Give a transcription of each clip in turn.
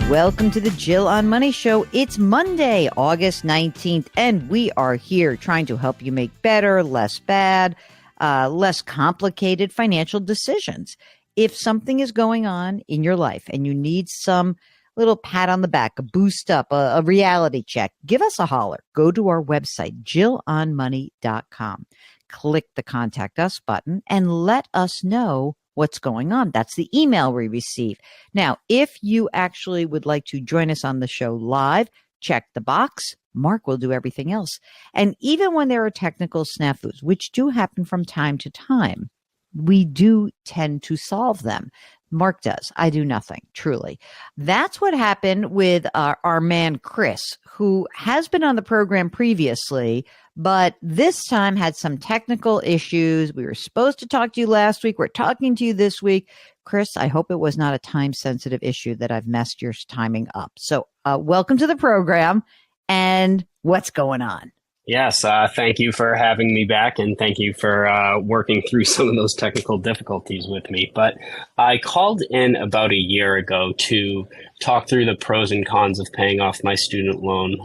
Welcome to the Jill on Money Show. It's Monday, August 19th, and we are here trying to help you make better, less bad, less complicated financial decisions. If something is going on in your life and you need some little pat on the back, a boost up, a reality check, give us a holler. Go to our website, jillonmoney.com. Click the Contact Us button and let us know what's going on. That's the email we receive. Now, if you actually would like to join us on the show live, check the box. Mark will do everything else. And even when there are technical snafus, which do happen from time to time, we do tend to solve them. Mark does. I do nothing, truly. That's what happened with our man, Chris, who has been on the program previously, but this time had some technical issues. We were supposed to talk to you last week. We're talking to you this week. Chris, I hope it was not a time-sensitive issue that I've messed your timing up. So welcome to the program. And what's going on? Yes, thank you for having me back, and thank you for working through some of those technical difficulties with me. But I called in about a year ago to talk through the pros and cons of paying off my student loan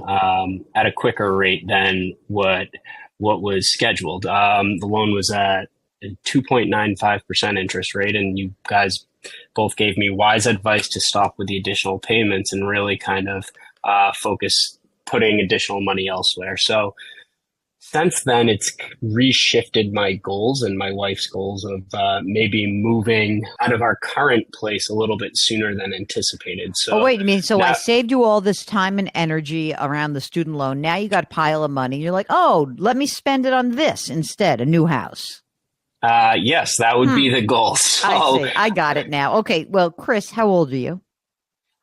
at a quicker rate than what was scheduled. The loan was at a 2.95% interest rate, and you guys both gave me wise advice to stop with the additional payments and really kind of focus putting additional money elsewhere. So since then, it's reshifted my goals and my wife's goals of maybe moving out of our current place a little bit sooner than anticipated. So, wait, you mean, so now, I saved you all this time and energy around the student loan. Now you got a pile of money. You're like, oh, let me spend it on this instead, a new house. Yes, that would be the goal. So, I see. I got it now. Okay. Well, Chris, how old are you?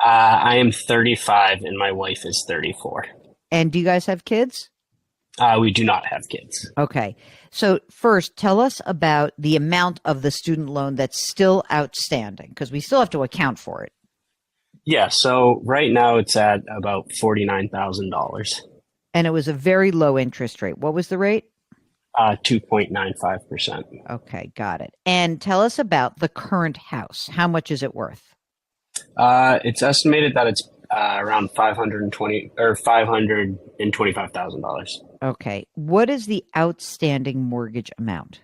I am 35 and my wife is 34. And do you guys have kids? We do not have kids. Okay. So first, tell us about the amount of the student loan that's still outstanding, because we still have to account for it. Yeah. So right now it's at about $49,000. And it was a very low interest rate. What was the rate? 2.95%. Okay. Got it. And tell us about the current house. How much is it worth? It's estimated that it's around $525,000. Okay. What is the outstanding mortgage amount?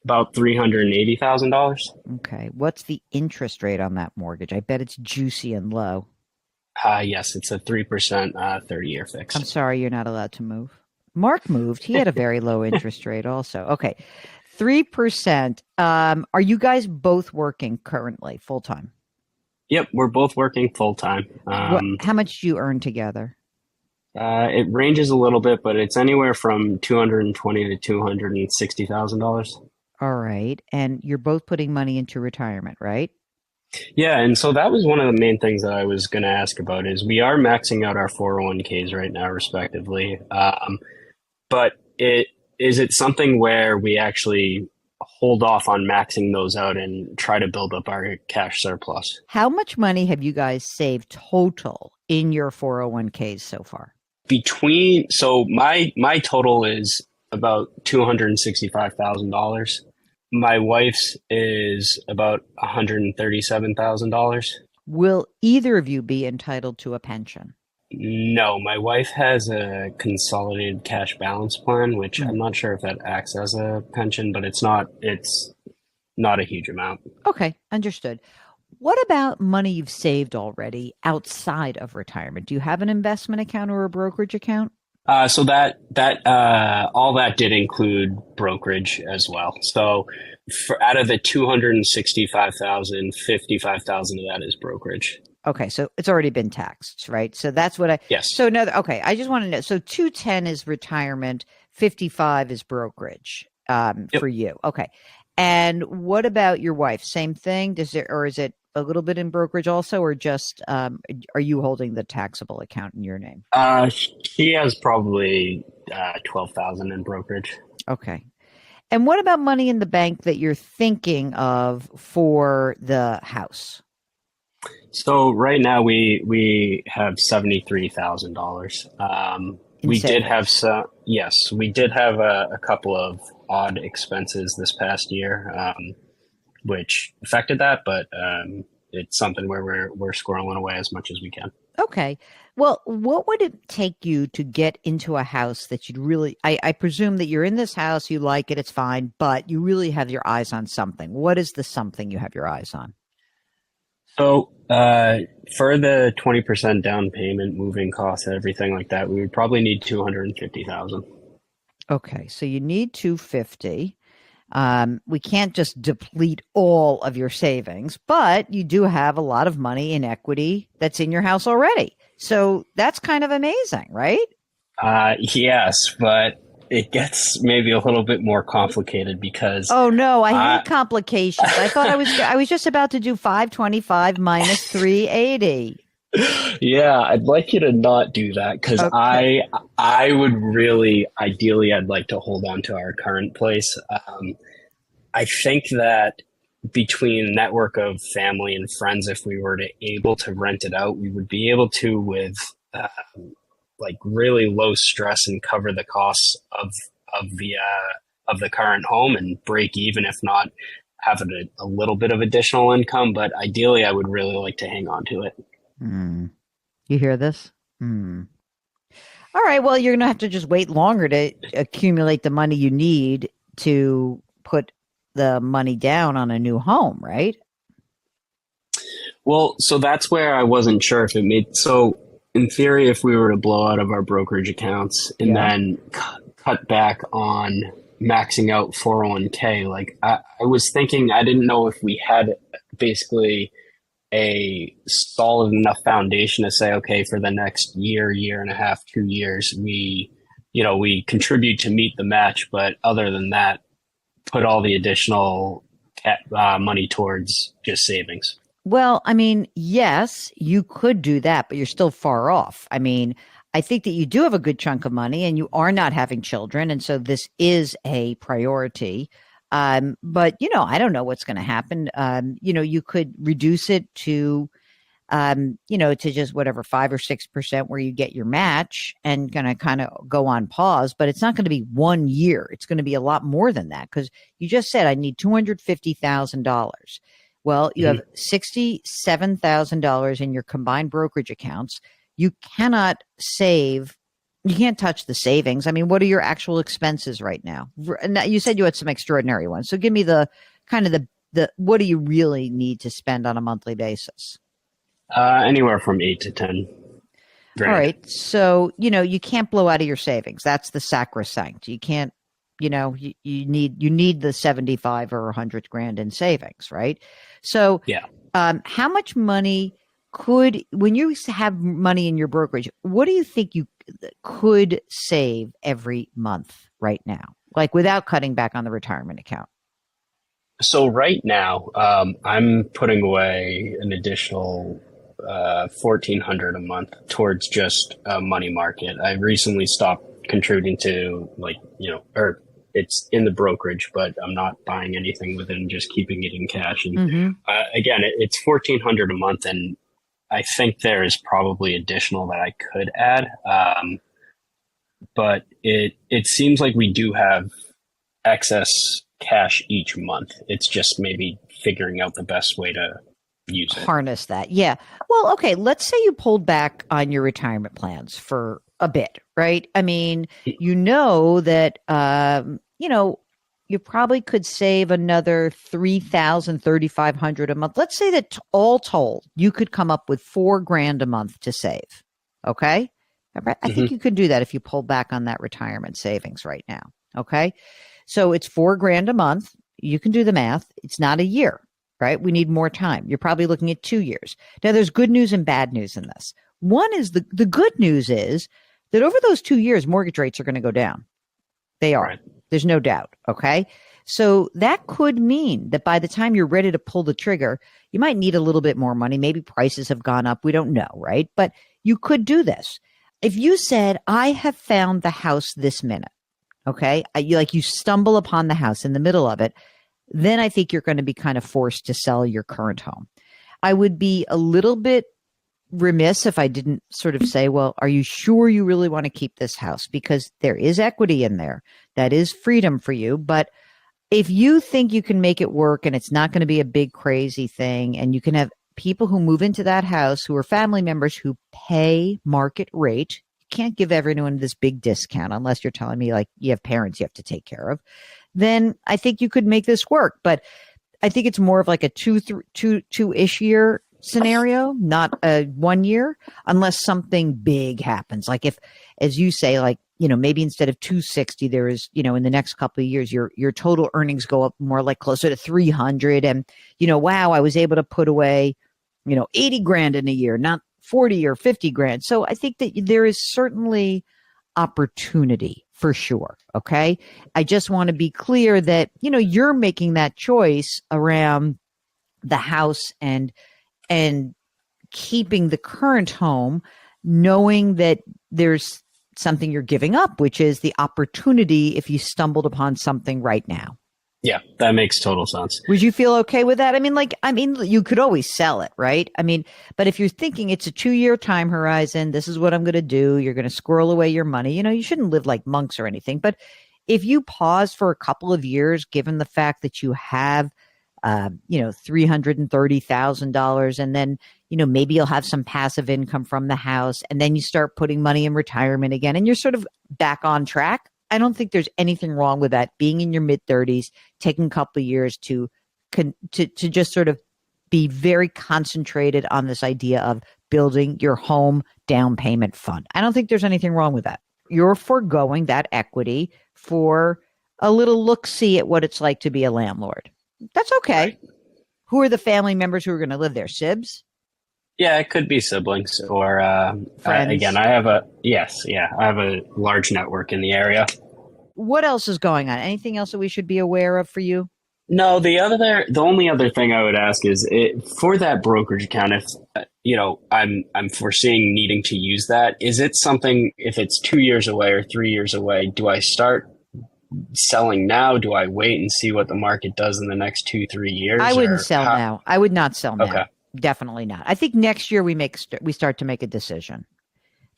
About $380,000. Okay. What's the interest rate on that mortgage? I bet it's juicy and low. Yes, it's a 3% 30-year fix. I'm sorry, you're not allowed to move. Mark moved. He had a very low interest rate also. Okay. 3%. Are you guys both working currently full-time? Yep, we're both working full-time. How much do you earn together? It ranges a little bit, but it's anywhere from $220,000 to $260,000. All right. And you're both putting money into retirement, right? Yeah, and so that was one of the main things that I was going to ask about is we are maxing out our 401ks right now, respectively. But is it something where we actually hold off on maxing those out and try to build up our cash surplus? How much money have you guys saved total in your 401ks so far? So my total is about $265,000. My wife's is about $137,000. Will either of you be entitled to a pension? No, my wife has a consolidated cash balance plan, which I'm not sure if that acts as a pension, but it's not a huge amount. Okay, understood. What about money you've saved already outside of retirement? Do you have an investment account or a brokerage account? So that all that did include brokerage as well. So out of the 265,000, 55,000 of that is brokerage. Okay, so it's already been taxed, right? So that's what yes. So another, okay, I just want to know. So 210 is retirement, 55 is brokerage for you. Okay. And what about your wife? Same thing? Or is it a little bit in brokerage also, or just are you holding the taxable account in your name? She has probably 12,000 in brokerage. Okay. And what about money in the bank that you're thinking of for the house? So right now we have $73,000. We did have we did have a couple of odd expenses this past year, which affected that, but it's something where we're squirreling away as much as we can. Okay. Well, what would it take you to get into a house that you'd really, I presume that you're in this house, you like it, it's fine, but you really have your eyes on something. What is the something you have your eyes on? So for the 20% down payment, moving costs, everything like that, we would probably need 250,000. Okay. So you need 250. We can't just deplete all of your savings, but you do have a lot of money in equity that's in your house already. So that's kind of amazing, right? Yes, but it gets maybe a little bit more complicated because Oh no, I hate complications. I thought I was just about to do 525 minus 380. yeah, I'd like you to not do that because Okay. I would really ideally I'd like to hold on to our current place. I think that between network of family and friends, if we were to able to rent it out, we would be able to with like really low stress and cover the costs of the current home and break even, if not have a little bit of additional income. But ideally, I would really like to hang on to it. Hmm. You hear this? Hmm. All right. Well, you're going to have to just wait longer to accumulate the money you need to put the money down on a new home, right? Well, so that's where I wasn't sure if it made so. In theory, if we were to blow out of our brokerage accounts and Yeah. then cut back on maxing out 401k, like I was thinking, I didn't know if we had basically a solid enough foundation to say, okay, for the next year, year and a half, 2 years, we contribute to meet the match, but other than that, put all the additional money towards just savings. Well, I mean, yes, you could do that, but you're still far off. I mean, I think that you do have a good chunk of money and you are not having children. And so this is a priority. But, I don't know what's going to happen. You could reduce it to just whatever 5 or 6% where you get your match and gonna kind of go on pause, but it's not going to be 1 year. It's going to be a lot more than that because you just said I need $250,000. Well, you have $67,000 in your combined brokerage accounts. You cannot save. You can't touch the savings. I mean, what are your actual expenses right now? Now, you said you had some extraordinary ones. So give me the kind of the what do you really need to spend on a monthly basis? Anywhere from 8 to 10 All grand. right. So, you can't blow out of your savings. That's the sacrosanct. You can't, you need the 75 or 100 grand in savings, right? So, Yeah. how much money when you have money in your brokerage, what do you think you could save every month right now? Like without cutting back on the retirement account? So right now, I'm putting away an additional 1,400 a month towards just money market. I recently stopped contributing to or it's in the brokerage, but I'm not buying anything with it and just keeping it in cash. And Mm-hmm. again, it's 1,400 a month, and I think there is probably additional that I could add. But it seems like we do have excess cash each month. It's just maybe figuring out the best way to use it. Harness that. Yeah. Well, okay. Let's say you pulled back on your retirement plans for a bit, right? I mean, you know that, you probably could save another 3,000, 3,500 a month. Let's say that all told, you could come up with 4 grand a month to save. Okay. I think you could do that if you pull back on that retirement savings right now. Okay. So it's 4 grand a month. You can do the math. It's not a year, right? We need more time. You're probably looking at 2 years. Now, there's good news and bad news in this. One is the good news is that over those 2 years, mortgage rates are going to go down. They are. Right. There's no doubt. Okay. So that could mean that by the time you're ready to pull the trigger, you might need a little bit more money. Maybe prices have gone up. We don't know. Right. But you could do this. If you said, I have found the house this minute, okay, you stumble upon the house in the middle of it, then I think you're going to be kind of forced to sell your current home. I would be a little bit remiss if I didn't sort of say, well, are you sure you really want to keep this house? Because there is equity in there. That is freedom for you. But if you think you can make it work and it's not going to be a big crazy thing and you can have people who move into that house who are family members who pay market rate. You can't give everyone this big discount unless you're telling me like you have parents you have to take care of. Then I think you could make this work. But I think it's more of like a two-ish year scenario, not a 1 year, unless something big happens. Like if, as you say, like, maybe instead of 260, there is, in the next couple of years, your total earnings go up more like closer to 300. And, wow, I was able to put away, 80 grand in a year, not 40 or 50 grand. So I think that there is certainly opportunity for sure. Okay. I just want to be clear that, you're making that choice around the house and keeping the current home, knowing that there's something you're giving up, which is the opportunity if you stumbled upon something right now. Yeah, that makes total sense. Would you feel okay with that? You could always sell it, right? But if you're thinking it's a 2-year time horizon, this is what I'm going to do. You're going to squirrel away your money. You shouldn't live like monks or anything. But if you pause for a couple of years, given the fact that you have, $330,000, and then, maybe you'll have some passive income from the house, and then you start putting money in retirement again, and you're sort of back on track. I don't think there's anything wrong with that. Being in your mid 30s, taking a couple of years to just sort of be very concentrated on this idea of building your home down payment fund. I don't think there's anything wrong with that. You're foregoing that equity for a little look-see at what it's like to be a landlord. That's okay. Right. Who are the family members who are going to live there? Sibs? Yeah, it could be siblings or friends. Again, I have a large network in the area. What else is going on? Anything else that we should be aware of for you? No, the only other thing I would ask is for that brokerage account, if I'm foreseeing needing to use that, is it something, if it's 2 years away or 3 years away, do I start selling now? Do I wait and see what the market does in the next 2-3 years? I wouldn't sell now. I would not sell now. Okay. Definitely not. I think next year we start to make a decision.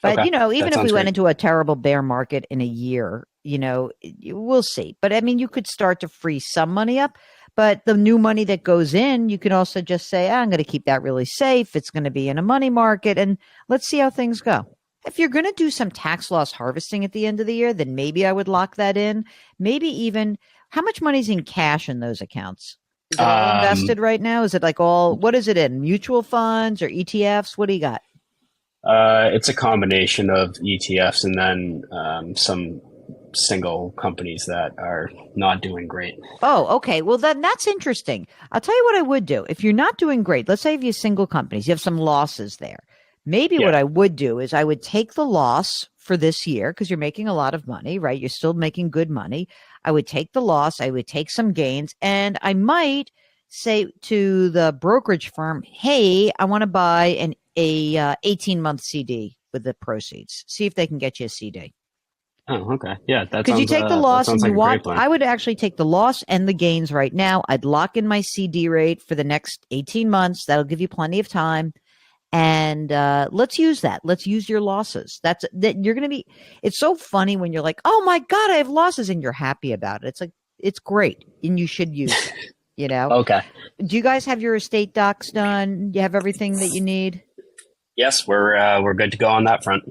But, Okay. Even if we went great. into a terrible bear market in a year, we'll see. But you could start to free some money up. But the new money that goes in, you can also just say, I'm going to keep that really safe. It's going to be in a money market. And let's see how things go. If you're going to do some tax loss harvesting at the end of the year, then maybe I would lock that in. Maybe even how much money's in cash in those accounts? Is it all invested right now? Is it like what is it in? Mutual funds or ETFs? What do you got? It's a combination of ETFs and then some single companies that are not doing great. Oh, okay. Well, that's interesting. I'll tell you what I would do. If you're not doing great, let's say if you have single companies, you have some losses there. Maybe what I would do is I would take the loss for this year because you're making a lot of money, right? You're still making good money. I would take the loss. I would take some gains, and I might say to the brokerage firm, hey, I want to buy a 18-month CD with the proceeds. See if they can get you a CD. Oh, okay. Yeah, that Because you take the loss and like you want, I would actually take the loss and the gains right now. I'd lock in my CD rate for the next 18 months. That'll give you plenty of time. And let's use that. Let's use your losses. That you're going to be. It's so funny when you're like, oh my God, I have losses, and you're happy about it. It's like it's great, and you should use it. Okay. Do you guys have your estate docs done? You have everything that you need? Yes, we're good to go on that front.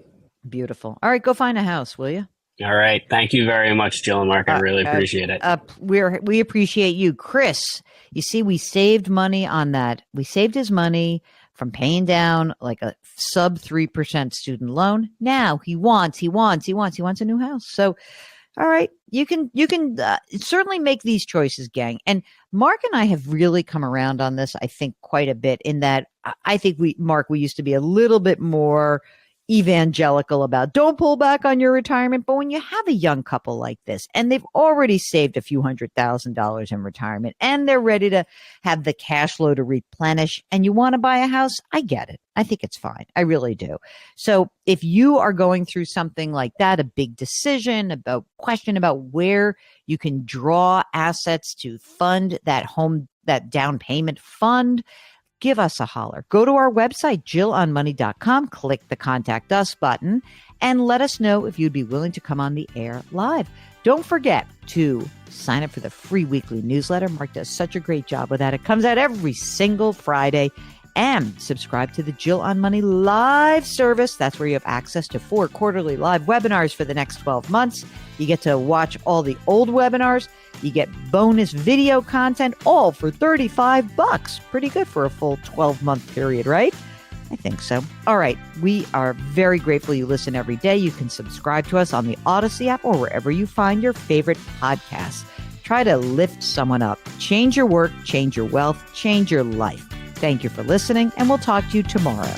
Beautiful. All right, go find a house, will you? All right. Thank you very much, Jill and Mark. I really appreciate it. We appreciate you, Chris. You see, we saved money on that. We saved his money from paying down like a sub 3% student loan. Now he wants a new house. So, all right, you can certainly make these choices, gang. And Mark and I have really come around on this, I think, quite a bit in that I think we used to be a little bit more evangelical about don't pull back on your retirement. But when you have a young couple like this and they've already saved a few $100,000 in retirement and they're ready to have the cash flow to replenish and you want to buy a house, I get it. I think it's fine. I really do. So if you are going through something like that, a big question about where you can draw assets to fund that down payment fund, give us a holler. Go to our website, jillonmoney.com, click the Contact Us button, and let us know if you'd be willing to come on the air live. Don't forget to sign up for the free weekly newsletter. Mark does such a great job with that. It comes out every single Friday, And subscribe to the Jill on Money live service. That's where you have access to 4 quarterly live webinars for the next 12 months. You get to watch all the old webinars. You get bonus video content, all for $35. Pretty good for a full 12-month period, right? I think so. All right. We are very grateful you listen every day. You can subscribe to us on the Odyssey app or wherever you find your favorite podcasts. Try to lift someone up. Change your work, change your wealth, change your life. Thank you for listening, and we'll talk to you tomorrow.